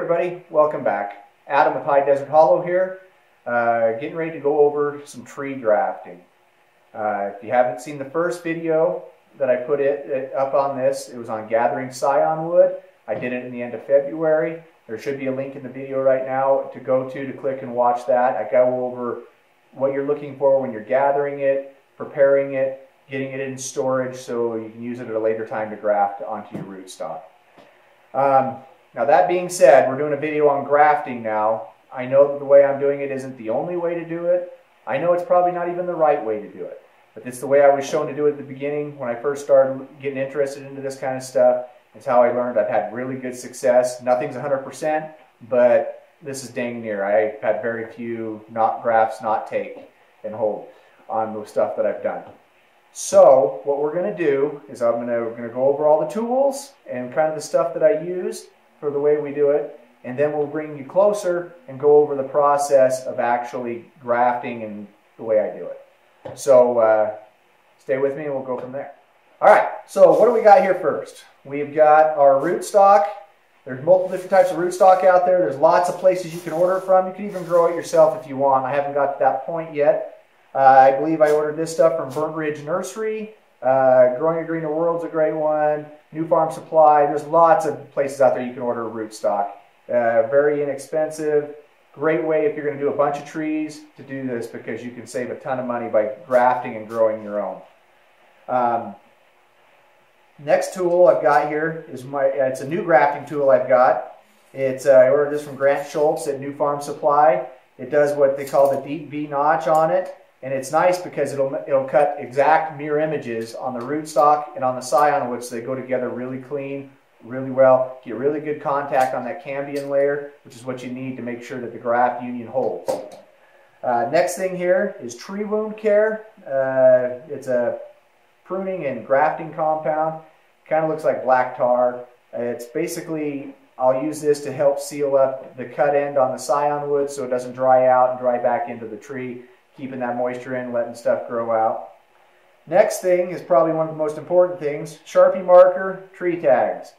everybody, welcome back. Adam with High Desert Hollow here, getting ready to go over some tree grafting. If you haven't seen the first video that I put up on this, it was on gathering scion wood. I did it in the end of February. There should be a link in the video right now to go to click and watch that. I go over what you're looking for when you're gathering it, preparing it, getting it in storage so you can use it at a later time to graft onto your rootstock. Now that being said, we're doing a video on grafting now. I know that the way I'm doing it isn't the only way to do it. I know it's probably not even the right way to do it. But it's the way I was shown to do it at the beginning when I first started getting interested into this kind of stuff. It's how I learned. I've had really good success. Nothing's 100%, but this is dang near. I've had very few grafts not take and hold on the stuff that I've done. So what we're going to do is we're going to go over all the tools and kind of the stuff that I use for the way we do it, and then we'll bring you closer and go over the process of actually grafting and the way I do it. So stay with me and we'll go from there. All right, so what do we got here first? We've got our rootstock. There's multiple different types of rootstock out there. There's lots of places you can order it from. You can even grow it yourself if you want. I haven't got to that point yet. I believe I ordered this stuff from Burnt Ridge Nursery. Growing a Greener World's a great one. New Farm Supply. There's lots of places out there you can order rootstock. Very inexpensive. Great way if you're going to do a bunch of trees to do this because you can save a ton of money by grafting and growing your own. Next tool I've got here is it's a new grafting tool I've got. I ordered this from Grant Schultz at New Farm Supply. It does what they call the deep V notch on it. And it's nice because it'll cut exact mirror images on the rootstock and on the scion wood so they go together really clean, really well. Get really good contact on that cambium layer, which is what you need to make sure that the graft union holds. Next thing here is tree wound care. It's a pruning and grafting compound. Kind of looks like black tar. It's basically, I'll use this to help seal up the cut end on the scion wood so it doesn't dry out and dry back into the tree, keeping that moisture in, letting stuff grow out. Next thing is probably one of the most important things, Sharpie marker, tree tags.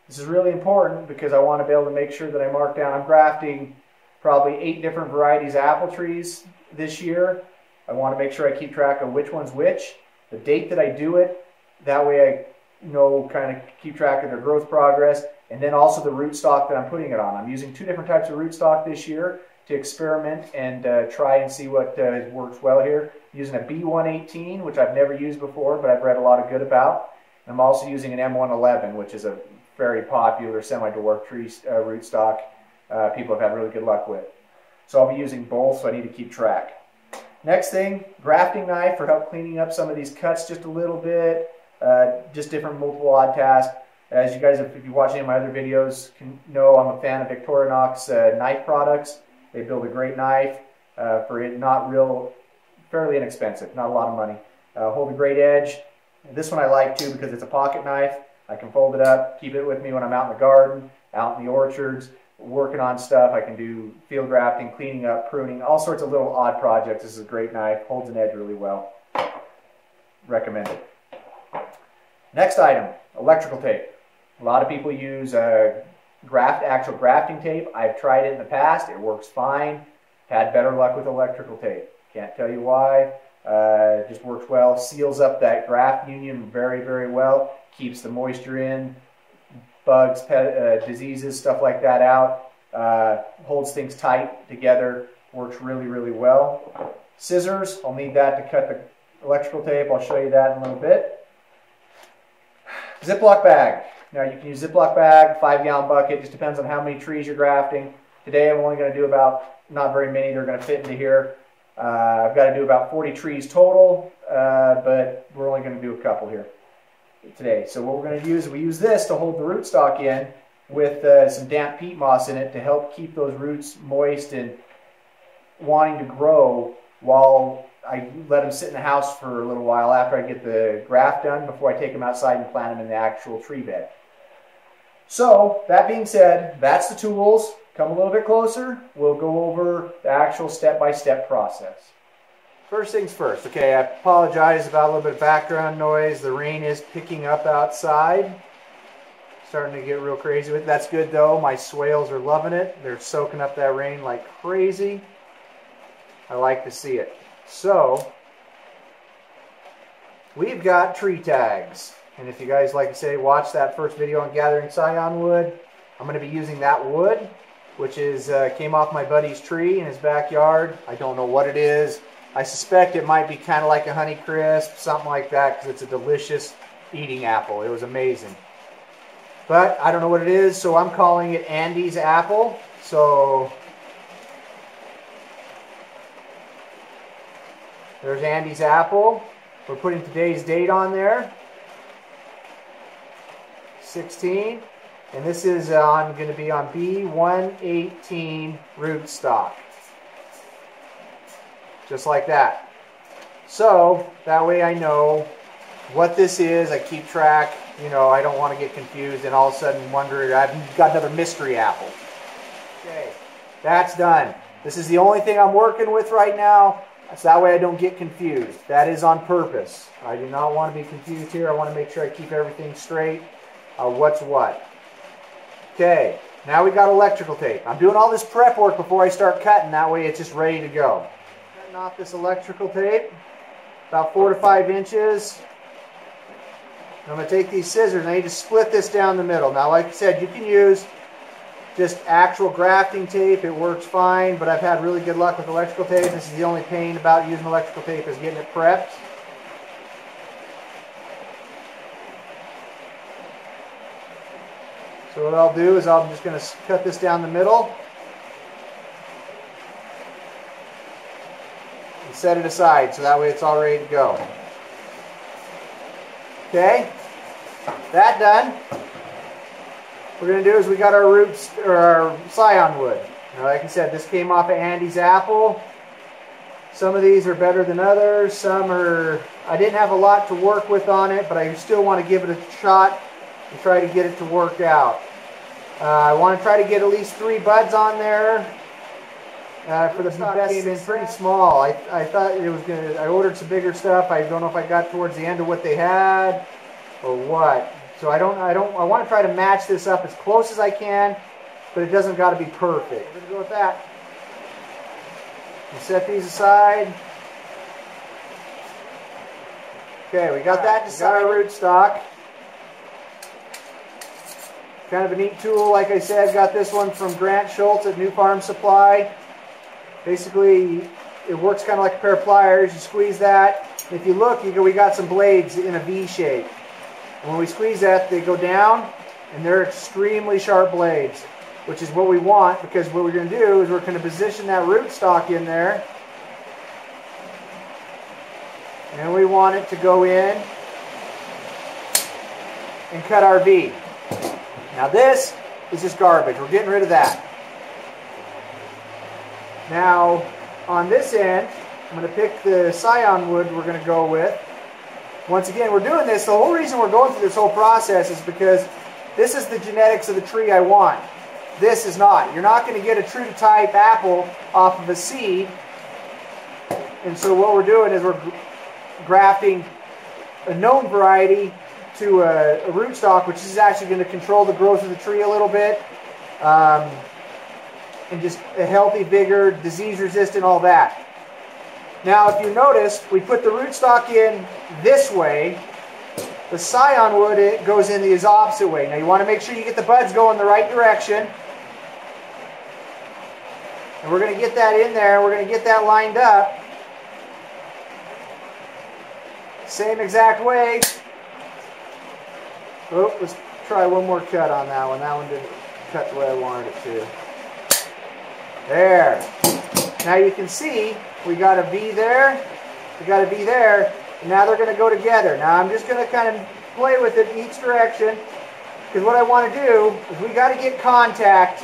This is really important because I want to be able to make sure that I mark down. I'm grafting probably 8 different varieties of apple trees this year. I want to make sure I keep track of which one's which, the date that I do it, that way I know, kind of keep track of their growth progress, and then also the rootstock that I'm putting it on. I'm using 2 different types of rootstock this year to experiment and try and see what works well here. I'm using a B118, which I've never used before, but I've read a lot of good about. And I'm also using an M111, which is a very popular semi-dwarf tree rootstock people have had really good luck with. So I'll be using both, so I need to keep track. Next thing, grafting knife for help cleaning up some of these cuts just a little bit, just different multiple odd tasks. As you guys, if you watch any of my other videos, can know I'm a fan of Victorinox knife products. They build a great knife for it, fairly inexpensive, not a lot of money. Hold a great edge. This one I like too because it's a pocket knife. I can fold it up, keep it with me when I'm out in the garden, out in the orchards, working on stuff. I can do field grafting, cleaning up, pruning, all sorts of little odd projects. This is a great knife, holds an edge really well. Recommend it. Next item, electrical tape. A lot of people use actual grafting tape. I've tried it in the past. It works fine. Had better luck with electrical tape. Can't tell you why. It just works well. Seals up that graft union very, very well. Keeps the moisture in, bugs, diseases, stuff like that out. Holds things tight together. Works really, really well. Scissors. I'll need that to cut the electrical tape. I'll show you that in a little bit. Ziploc bag. Now you can use Ziploc bag, 5-gallon bucket, just depends on how many trees you're grafting. Today I'm only going to do not very many, they're going to fit into here. I've got to do about 40 trees total, but we're only going to do a couple here today. So what we're going to use is we use this to hold the rootstock in with some damp peat moss in it to help keep those roots moist and wanting to grow while I let them sit in the house for a little while after I get the graft done before I take them outside and plant them in the actual tree bed. So, that being said, that's the tools. Come a little bit closer, we'll go over the actual step-by-step process. First things first. Okay, I apologize about a little bit of background noise. The rain is picking up outside. Starting to get real crazy with it. That's good though. My swales are loving it. They're soaking up that rain like crazy. I like to see it. So, we've got tree tags. And if you guys, like I say, watch that first video on gathering scion wood, I'm going to be using that wood, which is came off my buddy's tree in his backyard. I don't know what it is. I suspect it might be kind of like a Honeycrisp, something like that, because it's a delicious eating apple. It was amazing. But I don't know what it is, so I'm calling it Andy's apple. So there's Andy's apple. We're putting today's date on there, 16. And this is going to be on B118 rootstock. Just like that. So that way I know what this is. I keep track. You know, I don't want to get confused and all of a sudden wonder, I've got another mystery apple. Okay, that's done. This is the only thing I'm working with right now, so that way I don't get confused. That is on purpose. I do not want to be confused here. I want to make sure I keep everything straight. What's what. Okay, now we got electrical tape. I'm doing all this prep work before I start cutting. That way it's just ready to go. Cutting off this electrical tape, about 4 to 5 inches. I'm going to take these scissors and I need to split this down the middle. Now, like I said, you can use just actual grafting tape. It works fine, but I've had really good luck with electrical tape. This is the only pain about using electrical tape is getting it prepped. So what I'll do is I'm just going to cut this down the middle and set it aside so that way it's all ready to go. Okay, that done. What we're going to do is we got our roots, or our scion wood. Now, like I said, this came off of Andy's apple. Some of these are better than others. Some are, I didn't have a lot to work with on it, but I still want to give it a shot and try to get it to work out. I want to try to get at least 3 buds on there. For the best, came in pretty small. I thought it was gonna. I ordered some bigger stuff. I don't know if I got towards the end of what they had or what. So I want to try to match this up as close as I can, but it doesn't got to be perfect. We're gonna go with that. We'll set these aside. Okay, we got that. Just got our rootstock. Kind of a neat tool, like I said. Got this one from Grant Schultz at New Farm Supply. Basically, it works kind of like a pair of pliers. You squeeze that. If you look, we got some blades in a V shape. And when we squeeze that, they go down, and they're extremely sharp blades, which is what we want, because what we're going to do is we're going to position that rootstock in there. And we want it to go in and cut our V. Now this is just garbage. We're getting rid of that. Now, on this end, I'm going to pick the scion wood we're going to go with. Once again, we're doing this. The whole reason we're going through this whole process is because this is the genetics of the tree I want. This is not. You're not going to get a true to type apple off of a seed. And so what we're doing is we're grafting a known variety to a rootstock, which is actually going to control the growth of the tree a little bit. And just a healthy, vigor, disease resistant, all that. Now, if you notice, we put the rootstock in this way. The scion wood, it goes in the opposite way. Now, you want to make sure you get the buds going the right direction. And we're going to get that in there. We're going to get that lined up. Same exact way. Oh, let's try one more cut on that one. That one didn't cut the way I wanted it to. There. Now you can see we got a V there, we got a V there, and now they're going to go together. Now I'm just going to kind of play with it in each direction, because what I want to do is we got to get contact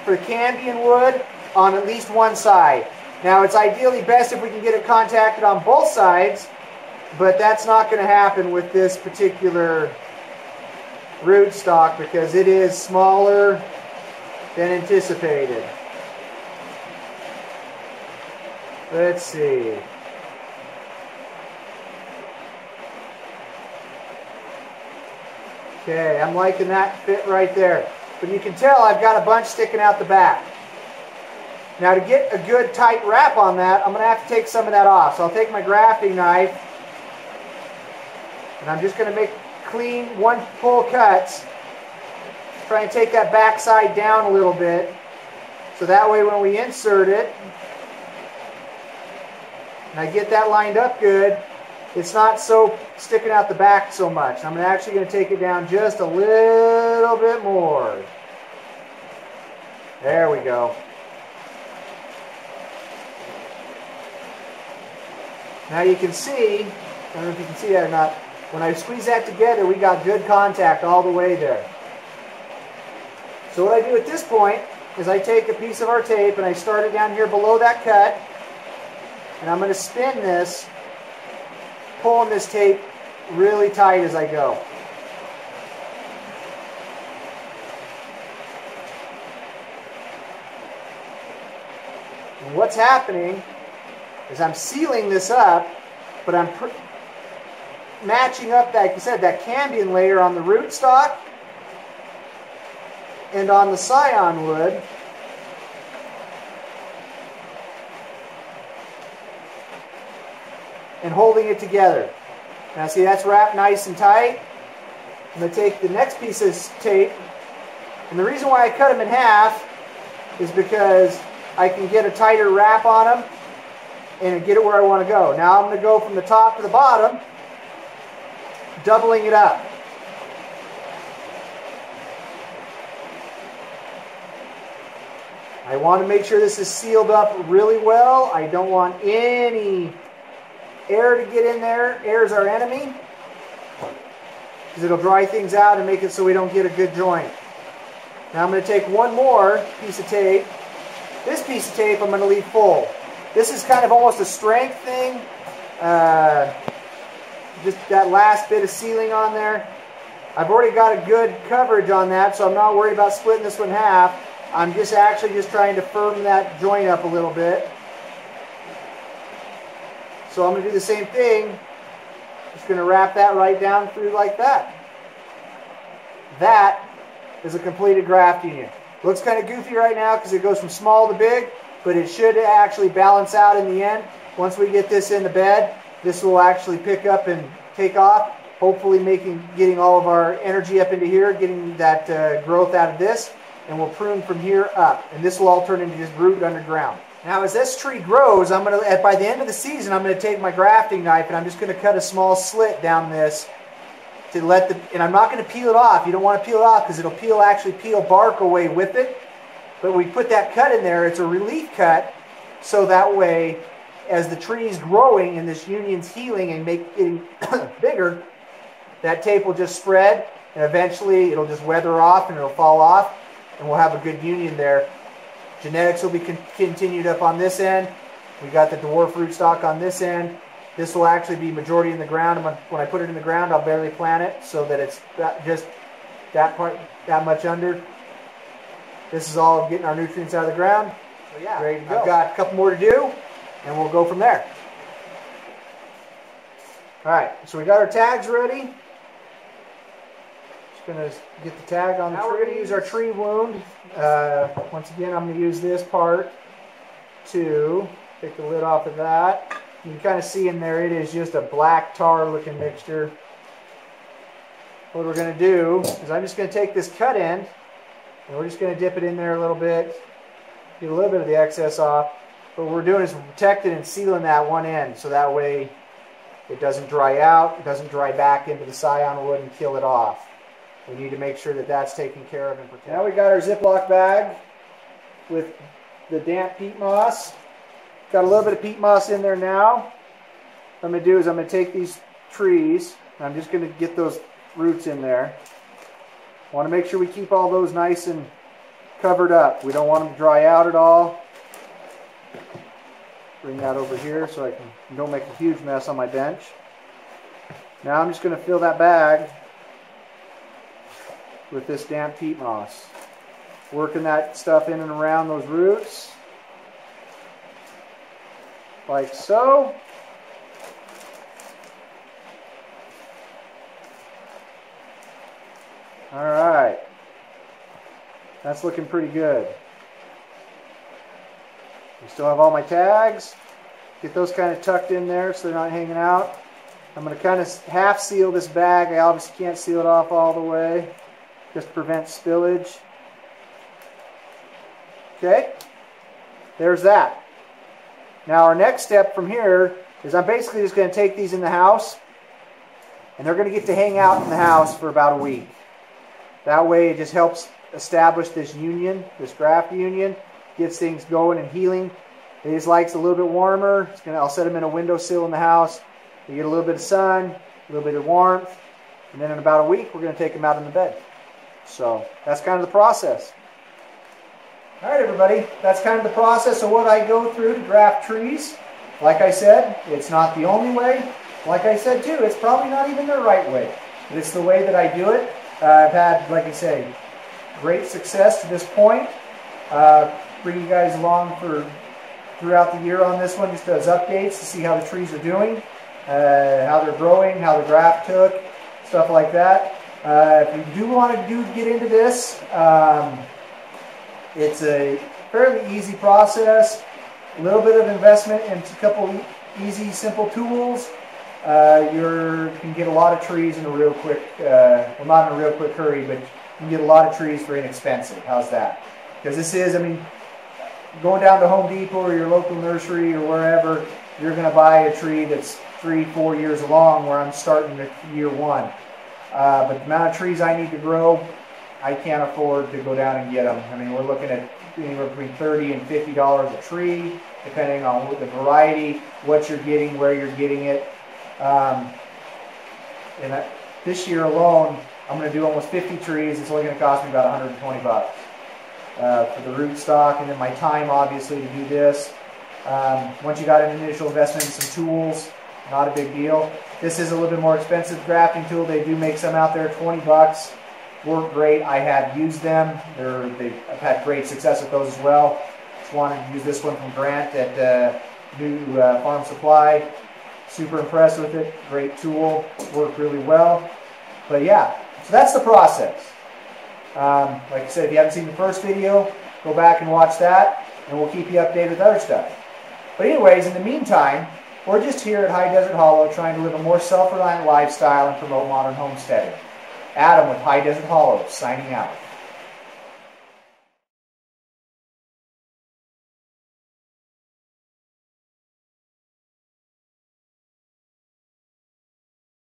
for the cambium wood on at least one side. Now it's ideally best if we can get it contacted on both sides, but that's not going to happen with this particular rootstock because it is smaller than anticipated. Let's see. Okay, I'm liking that fit right there. But you can tell I've got a bunch sticking out the back. Now to get a good tight wrap on that, I'm going to have to take some of that off. So I'll take my grafting knife, and I'm just going to make clean one pull cuts. Try and take that back side down a little bit. So that way when we insert it, and I get that lined up good, it's not so sticking out the back so much. I'm actually going to take it down just a little bit more. There we go. Now you can see, I don't know if you can see that or not, when I squeeze that together, we got good contact all the way there. So what I do at this point is I take a piece of our tape and I start it down here below that cut, and I'm going to spin this, pulling this tape really tight as I go. And what's happening is I'm sealing this up, but I'm matching up, like I said, that cambium layer on the rootstock and on the scion wood. And holding it together. Now see, that's wrapped nice and tight. I'm going to take the next piece of tape, and the reason why I cut them in half is because I can get a tighter wrap on them and get it where I want to go. Now I'm going to go from the top to the bottom, doubling it up. I want to make sure this is sealed up really well. I don't want any air to get in there. Air is our enemy, because it'll dry things out and make it so we don't get a good joint. Now I'm going to take one more piece of tape. This piece of tape I'm going to leave full. This is kind of almost a strength thing. Just that last bit of sealing on there. I've already got a good coverage on that, so I'm not worried about splitting this one in half. I'm just trying to firm that joint up a little bit. So I'm going to do the same thing. Just going to wrap that right down through like that. That is a completed graft unit. Looks kind of goofy right now because it goes from small to big, but it should actually balance out in the end. Once we get this in the bed, this will actually pick up and take off, hopefully getting all of our energy up into here, getting that growth out of this, and we'll prune from here up. And this will all turn into just root underground. Now as this tree grows, by the end of the season, I'm going to take my grafting knife and I'm just going to cut a small slit down this to and I'm not going to peel it off. You don't want to peel it off because it'll actually peel bark away with it. But we put that cut in there, it's a relief cut, so that way as the tree is growing and this union's healing and getting bigger, that tape will just spread and eventually it'll just weather off and it'll fall off and we'll have a good union there. Genetics will be continued up on this end. We got the dwarf rootstock on this end. This will actually be majority in the ground. When I put it in the ground, I'll barely plant it so that it's just that part, that much under. This is all getting our nutrients out of the ground. So yeah, ready to go. I've got a couple more to do, and we'll go from there. All right, so we got our tags ready. Just going to get the tag on the tree. We're going to use our tree wound. Once again, I'm going to use this part to take the lid off of that. You can kind of see in there it is just a black tar looking mixture. What we're going to do is I'm just going to take this cut end and we're just going to dip it in there a little bit, get a little bit of the excess off. But what we're doing is protecting and sealing that one end so that way it doesn't dry out, it doesn't dry back into the scion wood and kill it off. We need to make sure that that's taken care of and protected. Now we got our Ziploc bag with the damp peat moss. Got a little bit of peat moss in there now. What I'm going to do is I'm going to take these trees and I'm just going to get those roots in there. Want to make sure we keep all those nice and covered up. We don't want them to dry out at all. Bring that over here so I don't make a huge mess on my bench. Now I'm just going to fill that bag with this damp peat moss. Working that stuff in and around those roots. Like so. All right. That's looking pretty good. I still have all my tags. Get those kind of tucked in there so they're not hanging out. I'm going to kind of half seal this bag. I obviously can't seal it off all the way, just to prevent spillage. Okay, there's that. Now our next step from here is I'm basically just going to take these in the house, and they're going to get to hang out in the house for about a week. That way it just helps establish this union, this graft union, gets things going and healing. It just likes a little bit warmer. I'll set them in a windowsill in the house. They get a little bit of sun, a little bit of warmth, and then in about a week we're going to take them out in the bed. So that's kind of the process. All right, everybody, that's kind of the process of what I go through to graft trees. Like I said, it's not the only way. Like I said too, it's probably not even the right way. But it's the way that I do it. I've had, like I say, great success to this point. Bring you guys along throughout the year on this one, just as updates to see how the trees are doing, how they're growing, how the graft took, stuff like that. If you do want to get into this, it's a fairly easy process. A little bit of investment into a couple easy, simple tools. You can get a lot of trees in a real quick, well, not in a real quick hurry, but you can get a lot of trees for inexpensive. How's that? Because this is, I mean, going down to Home Depot or your local nursery or wherever, you're going to buy a tree that's 3-4 years along, where I'm starting at year 1. But the amount of trees I need to grow, I can't afford to go down and get them. I mean, we're looking at anywhere between $30 and $50 a tree, depending on the variety, what you're getting, where you're getting it. This year alone, I'm going to do almost 50 trees. It's only going to cost me about $120 for the root stock, and then my time, obviously, to do this. Once you got an initial investment in some tools, not a big deal. This is a little bit more expensive grafting tool. They do make some out there, 20 bucks. Work great. I have used them. I've had great success with those as well. Just wanted to use this one from Grant at New Farm Supply. Super impressed with it. Great tool. Worked really well. But yeah, so that's the process. Like I said, if you haven't seen the first video, go back and watch that, and we'll keep you updated with other stuff. But anyways, in the meantime, we're just here at High Desert Hollow trying to live a more self-reliant lifestyle and promote modern homesteading. Adam with High Desert Hollow, signing out.